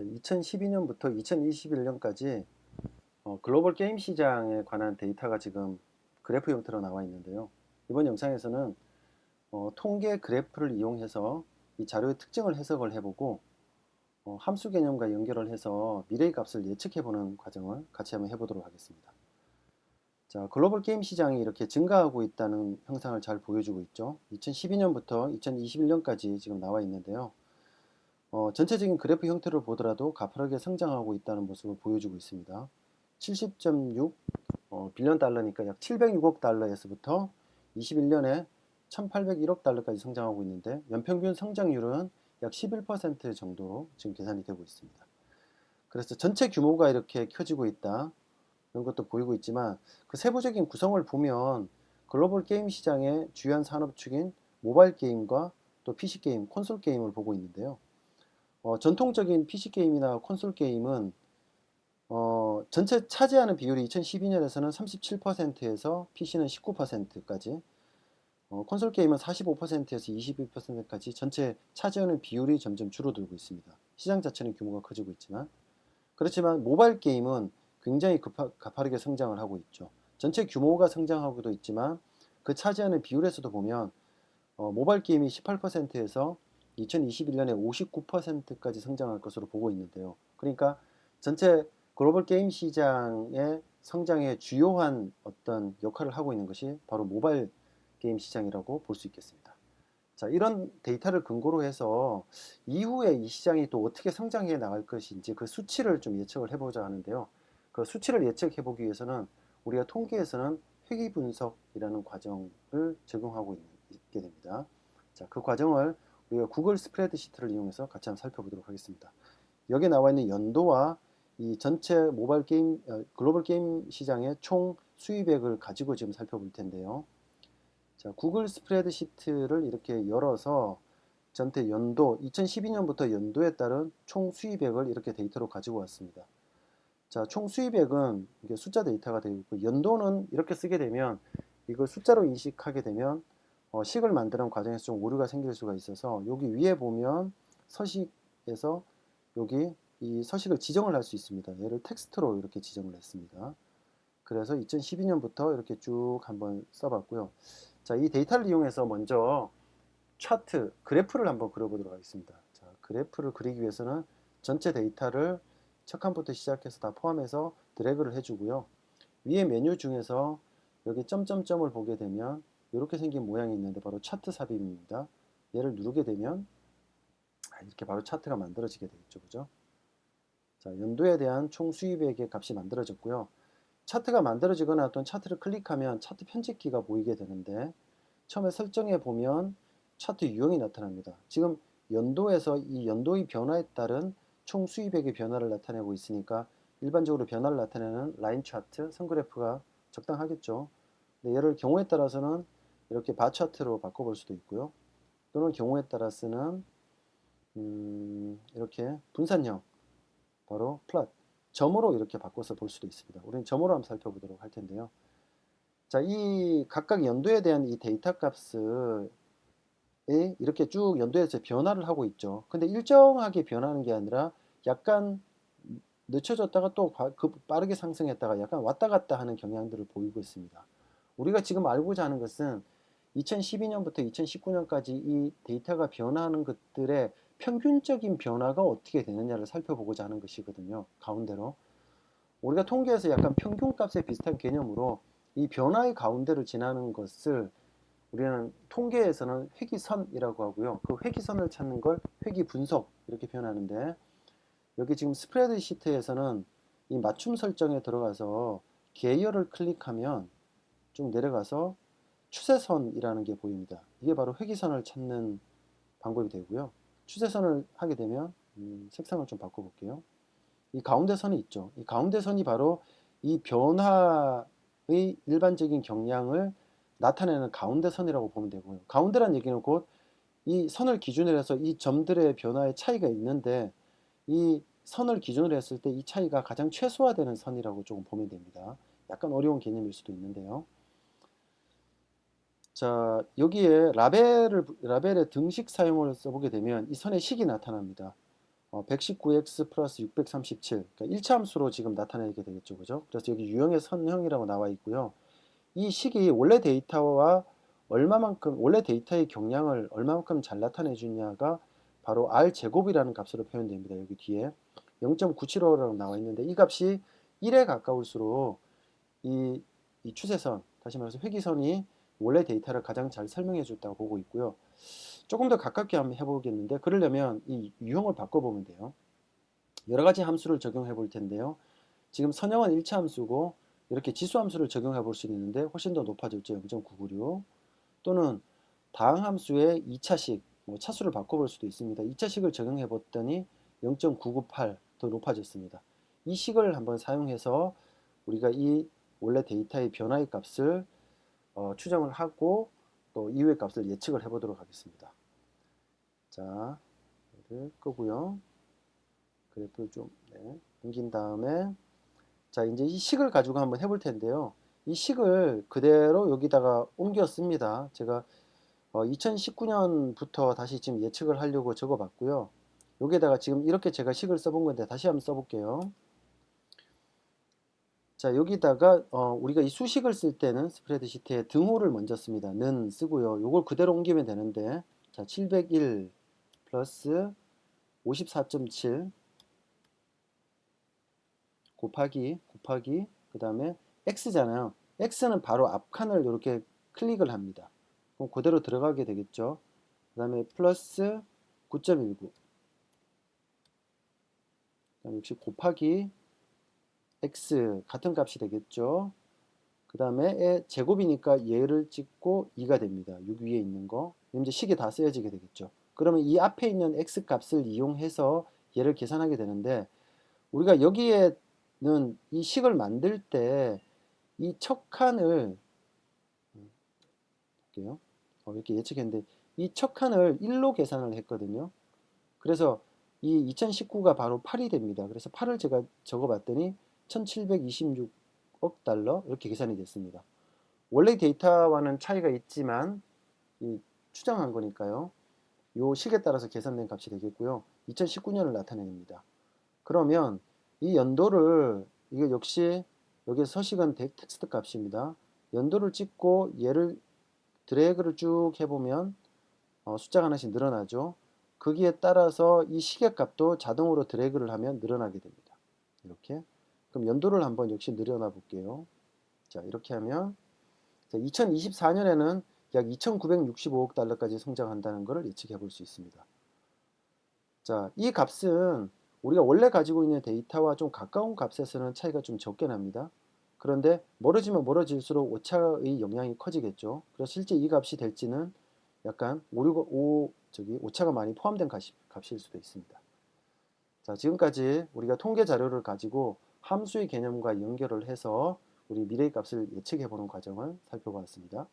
2012년부터 2021년까지 글로벌 게임 시장에 관한 데이터가 지금 그래프 형태로 나와 있는데요. 이번 영상에서는 통계 그래프를 이용해서 이 자료의 특징을 해석을 해보고 함수 개념과 연결을 해서 미래의 값을 예측해보는 과정을 같이 한번 해보도록 하겠습니다. 자, 글로벌 게임 시장이 이렇게 증가하고 있다는 형상을 잘 보여주고 있죠. 2012년부터 2021년까지 지금 나와 있는데요. 전체적인 그래프 형태를 보더라도 가파르게 성장하고 있다는 모습을 보여주고 있습니다. 70.6 빌리언 달러니까 약 706억 달러에서부터 21년에 1801억 달러까지 성장하고 있는데 연평균 성장률은 약 11% 정도로 지금 계산이 되고 있습니다. 그래서 전체 규모가 이렇게 커지고 있다 이런 것도 보이고 있지만 그 세부적인 구성을 보면 글로벌 게임 시장의 주요한 산업축인 모바일 게임과 또 PC 게임, 콘솔 게임을 보고 있는데요. 전통적인 PC 게임이나 콘솔 게임은 전체 차지하는 비율이 2012년에서는 37%에서 PC는 19%까지, 콘솔 게임은 45%에서 21%까지 전체 차지하는 비율이 점점 줄어들고 있습니다. 시장 자체는 규모가 커지고 있지만, 그렇지만 모바일 게임은 굉장히 가파르게 성장을 하고 있죠. 전체 규모가 성장하고도 있지만 그 차지하는 비율에서도 보면 모바일 게임이 18%에서 2021년에 59%까지 성장할 것으로 보고 있는데요. 그러니까 전체 글로벌 게임 시장의 성장에 주요한 어떤 역할을 하고 있는 것이 바로 모바일 게임 시장이라고 볼 수 있겠습니다. 자, 이런 데이터를 근거로 해서 이후에 이 시장이 또 어떻게 성장해 나갈 것인지 그 수치를 좀 예측을 해보자 하는데요. 그 수치를 예측해 보기 위해서는 우리가 통계에서는 회귀 분석이라는 과정을 적용하고 있게 됩니다. 자, 그 과정을 우리가 구글 스프레드시트를 이용해서 같이 한번 살펴보도록 하겠습니다. 여기에 나와 있는 연도와 이 전체 모바일 게임, 글로벌 게임 시장의 총 수입액을 가지고 지금 살펴볼 텐데요. 자, 구글 스프레드시트를 이렇게 열어서 전체 연도, 2012년부터 연도에 따른 총 수입액을 이렇게 데이터로 가지고 왔습니다. 자, 총 수입액은 이게 숫자 데이터가 되어 있고, 연도는 이렇게 쓰게 되면 이걸 숫자로 인식하게 되면 식을 만드는 과정에서 좀 오류가 생길 수가 있어서 여기 위에 보면 서식에서 여기 이 서식을 지정을 할 수 있습니다. 얘를 텍스트로 이렇게 지정을 했습니다. 그래서 2012년부터 이렇게 쭉 한번 써봤고요. 자, 이 데이터를 이용해서 먼저 차트, 그래프를 한번 그려보도록 하겠습니다. 자, 그래프를 그리기 위해서는 전체 데이터를 첫 칸부터 시작해서 다 포함해서 드래그를 해주고요. 위에 메뉴 중에서 여기 점점점을 보게 되면 이렇게 생긴 모양이 있는데 바로 차트 삽입입니다. 얘를 누르게 되면 이렇게 바로 차트가 만들어지게 되겠죠. 그죠? 자, 연도에 대한 총 수입액의 값이 만들어졌고요. 차트가 만들어지거나 어떤 차트를 클릭하면 차트 편집키가 보이게 되는데 처음에 설정해 보면 차트 유형이 나타납니다. 지금 연도에서 이 연도의 변화에 따른 총 수입액의 변화를 나타내고 있으니까 일반적으로 변화를 나타내는 라인 차트, 선그래프가 적당하겠죠. 근데 얘를 경우에 따라서는 이렇게 바 차트로 바꿔볼 수도 있고요. 또는 경우에 따라서는 이렇게 분산형, 바로 플랫, 점으로 이렇게 바꿔서 볼 수도 있습니다. 우리는 점으로 한번 살펴보도록 할 텐데요. 자, 이 각각 연도에 대한 이 데이터 값을 이렇게 쭉 연도에서 변화를 하고 있죠. 근데 일정하게 변하는 게 아니라 약간 늦춰졌다가 또 빠르게 상승했다가 약간 왔다 갔다 하는 경향들을 보이고 있습니다. 우리가 지금 알고자 하는 것은 2012년부터 2019년까지 이 데이터가 변화하는 것들의 평균적인 변화가 어떻게 되느냐를 살펴보고자 하는 것이거든요. 가운데로. 우리가 통계에서 약간 평균값에 비슷한 개념으로 이 변화의 가운데를 지나는 것을 우리는 통계에서는 회귀선이라고 하고요. 그 회귀선을 찾는 걸 회귀분석 이렇게 표현하는데 여기 지금 스프레드시트에서는 이 맞춤 설정에 들어가서 계열을 클릭하면 쭉 내려가서 추세선이라는 게 보입니다. 이게 바로 회귀선을 찾는 방법이 되고요. 추세선을 하게 되면 색상을 좀 바꿔볼게요. 이 가운데 선이 있죠. 이 가운데 선이 바로 이 변화의 일반적인 경향을 나타내는 가운데 선이라고 보면 되고요. 가운데란 얘기는 곧 이 선을 기준으로 해서 이 점들의 변화의 차이가 있는데 이 선을 기준으로 했을 때 이 차이가 가장 최소화되는 선이라고 조금 보면 됩니다. 약간 어려운 개념일 수도 있는데요. 자, 여기에 라벨의 등식 사용을 써보게 되면 이 선의 식이 나타납니다. 119x 플러스 637, 그러니까 1차 함수로 지금 나타내게 되겠죠. 그죠? 그래서 여기 유형의 선형이라고 나와 있고요. 이 식이 원래 데이터와 얼마만큼, 원래 데이터의 경량을 얼마만큼 잘 나타내 주냐가 바로 r 제곱이라는 값으로 표현됩니다. 여기 뒤에 0.975라고 나와 있는데, 이 값이 1에 가까울수록 이 추세선, 다시 말해서 회기선이 원래 데이터를 가장 잘 설명해 줬다고 보고 있고요. 조금 더 가깝게 한번 해보겠는데, 그러려면 이 유형을 바꿔보면 돼요. 여러 가지 함수를 적용해 볼 텐데요. 지금 선형은 1차 함수고, 이렇게 지수 함수를 적용해 볼 수 있는데 훨씬 더 높아졌죠. 0.996. 또는 다항 함수의 2차식, 뭐 차수를 바꿔볼 수도 있습니다. 2차식을 적용해 봤더니 0.998 더 높아졌습니다. 이 식을 한번 사용해서 우리가 이 원래 데이터의 변화의 값을 추정을 하고 또 이후의 값을 예측을 해보도록 하겠습니다. 자, 얘를 끄고요. 그래프를 좀 옮긴 다음에, 자, 이제 이 식을 가지고 한번 해볼 텐데요. 이 식을 그대로 여기다가 옮겨 씁니다. 제가 2019년부터 다시 지금 예측을 하려고 적어봤고요. 여기에다가 지금 이렇게 제가 식을 써본 건데 다시 한번 써볼게요. 자, 여기다가 우리가 이 수식을 쓸 때는 스프레드시트에 등호를 먼저 씁니다. 는 쓰고요. 요걸 그대로 옮기면 되는데, 자, 701 플러스 54.7 곱하기 그 다음에 x잖아요. x는 바로 앞칸을 이렇게 클릭을 합니다. 그럼 그대로 들어가게 되겠죠. 그 다음에 플러스 9.19, 역시 곱하기 x 같은 값이 되겠죠. 그 다음에 제곱이니까 얘를 찍고 2가 됩니다. 6 위에 있는 거. 이제 식이 다 쓰여지게 되겠죠. 그러면 이 앞에 있는 x 값을 이용해서 얘를 계산하게 되는데, 우리가 여기에는 이 식을 만들 때 이 첫 칸을 볼게요. 이렇게 예측했는데 이 첫 칸을 1로 계산을 했거든요. 그래서 이 2019가 바로 8이 됩니다. 그래서 8을 제가 적어봤더니 1726억 달러 이렇게 계산이 됐습니다. 원래 데이터와는 차이가 있지만 이 추정한 거니까요. 요 식에 따라서 계산된 값이 되겠고요. 2019년을 나타냅니다. 그러면 이 연도를, 이게 역시 여기 서식은 텍스트 값입니다. 연도를 찍고 얘를 드래그를 쭉 해보면 숫자가 하나씩 늘어나죠. 거기에 따라서 이 시계값도 자동으로 드래그를 하면 늘어나게 됩니다. 이렇게. 그럼 연도를 한번 역시 늘어나 볼게요. 자, 이렇게 하면 2024년에는 약 2,965억 달러까지 성장한다는 것을 예측해 볼 수 있습니다. 자, 이 값은 우리가 원래 가지고 있는 데이터와 좀 가까운 값에서는 차이가 좀 적게 납니다. 그런데 멀어지면 멀어질수록 오차의 영향이 커지겠죠. 그래서 실제 이 값이 될지는 약간 오차가 많이 포함된 값일 수도 있습니다. 자, 지금까지 우리가 통계 자료를 가지고 함수의 개념과 연결을 해서 우리 미래의 값을 예측해 보는 과정을 살펴보았습니다.